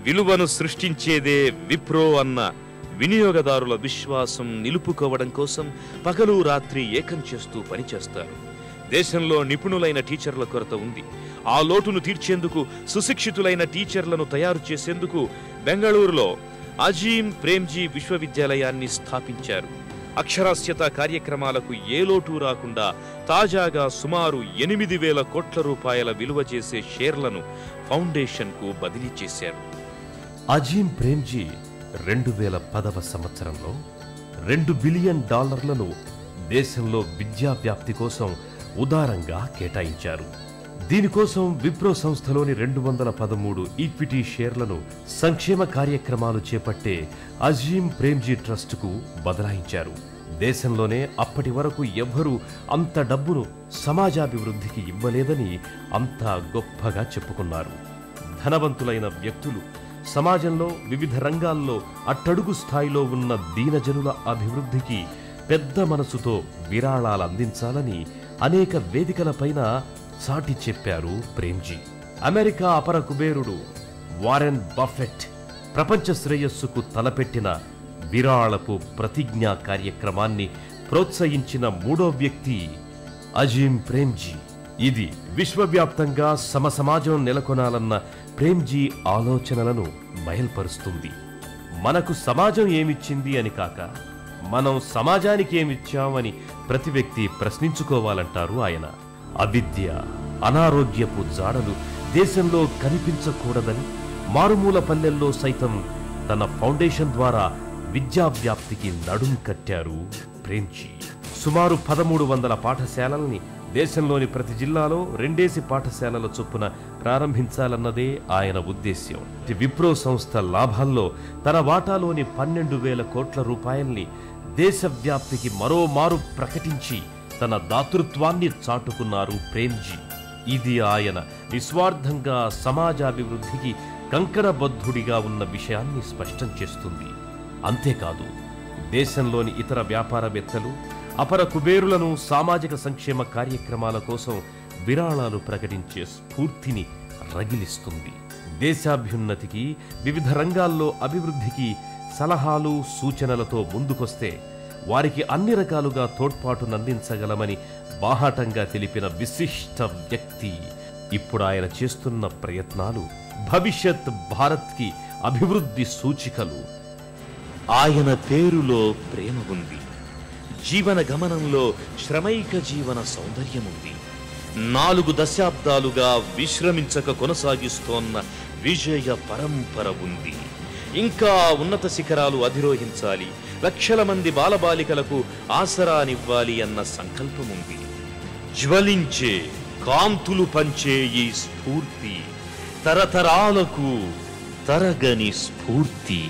విలువను సృష్టించేదే విప్రో అన్న వినియోగదారుల విశ్వాసం నిలుపుకోవడం కోసం పగలు రాత్రి ఏకం చేస్తూ పనిచేస్తారు. దేశంలో నిపుణులైన టీచర్ల కొరత ఉంది. ఆ లోటును తీర్చేందుకు సుశిక్షితులైన టీచర్లను తయారు చేసేందుకు బెంగళూరులో అజీం ప్రేమ్జీ విశ్వవిద్యాలయాన్ని స్థాపించారు. అక్షరాస్యత కార్యక్రమాలకు ఏ లోటు రాకుండా తాజాగా సుమారు 8,000 కోట్ల రూపాయల విలువ చేసే షేర్లను ఫౌండేషన్కు బదిలీ చేశారు. అజీం ప్రేమ్జీ 2010వ సంవత్సరంలో $2 బిలియన్ దేశంలో విద్యా వ్యాప్తి కోసం ఉదారంగా కేటాయించారు. దీనికోసం విప్రో సంస్థలోని 213 ఈక్విటీ షేర్లను సంక్షేమ కార్యక్రమాలు చేపట్టే అజీం ప్రేమ్జీ ట్రస్టుకు బదలాయించారు. దేశంలోనే అప్పటి వరకు ఎవ్వరూ అంత డబ్బును సమాజాభివృద్ధికి ఇవ్వలేదని అంతా గొప్పగా చెప్పుకున్నారు. ధనవంతులైన వ్యక్తులు సమాజంలో వివిధ రంగాల్లో అట్టడుగు స్థాయిలో ఉన్న దీనజనుల అభివృద్ధికి పెద్ద మనసుతో విరాళాలు అందించాలని అనేక వేదికలపైన చాటి చెప్పారు ప్రేమ్జీ. అమెరికా అపర కుబేరుడు వారెన్ బఫెట్ ప్రపంచ శ్రేయస్సుకు తలపెట్టిన విరాళపు ప్రతిజ్ఞా కార్యక్రమాన్ని ప్రోత్సహించిన 3వ వ్యక్తి అజీం ప్రేమ్జీ. ఇది విశ్వవ్యాప్తంగా సమసమాజం నెలకొనాలన్న ప్రేమ్జీ ఆలోచనలను బయల్పరుస్తుంది. మనకు సమాజం ఏమిచ్చింది అని కాక, మనం సమాజానికి ఏమిచ్చామని ప్రతి వ్యక్తి ప్రశ్నించుకోవాలంటారు ఆయన. అవిద్య, అనారోగ్యపు జాడలు దేశంలో కనిపించకూడదని మారుమూల పల్లెల్లో సైతం తన ఫౌండేషన్ ద్వారా విద్యా వ్యాప్తికి నడుం కట్టారు ప్రేమ్జీ. సుమారు 1300 పాఠశాలల్ని దేశంలోని ప్రతి జిల్లాలో 2 పాఠశాలల చొప్పున ప్రారంభించాలన్నదే ఆయన ఉద్దేశ్యం. విప్రో సంస్థ లాభాల్లో తన వాటాలోని 12,000 కోట్ల రూపాయల్ని దేశవ్యాప్తికి మరోమారు ప్రకటించి తన దాతృత్వాన్ని చాటుకున్నారు ప్రేమ్జీ. ఇది ఆయన నిస్వార్థంగా సమాజాభివృద్ధికి కంకణబద్ధుడిగా ఉన్న విషయాన్ని స్పష్టం చేస్తుంది. అంతేకాదు, దేశంలోని ఇతర వ్యాపారవేత్తలు, అపర కుబేరులను సామాజిక సంక్షేమ కార్యక్రమాల కోసం విరాళాలు ప్రకటించే స్ఫూర్తిని రగిలిస్తుంది. దేశాభ్యున్నతికి, వివిధ రంగాల్లో అభివృద్ధికి సలహాలు సూచనలతో ముందుకొస్తే వారికి అన్ని రకాలుగా తోడ్పాటునందించగలమని బాహాటంగా తెలిపిన విశిష్ట వ్యక్తి. ఇప్పుడు ఆయన చేస్తున్న ప్రయత్నాలు భవిష్యత్ భారత్కి అభివృద్ధి సూచికలు. ఆయన పేరులో ప్రేమ ఉంది. జీవన గమనంలో శ్రమైక జీవన సౌందర్యముంది. 4 దశాబ్దాలుగా విశ్రమించక కొనసాగిస్తోన్న విజయ పరంపర ఉంది. ఇంకా ఉన్నత శిఖరాలు అధిరోహించాలి, లక్షల మంది బాలబాలికలకు ఆసరానివ్వాలి అన్న సంకల్పముంది. జ్వలించే కాంతులు పంచే ఈ స్ఫూర్తి తరతరాలకు తరగని స్ఫూర్తి.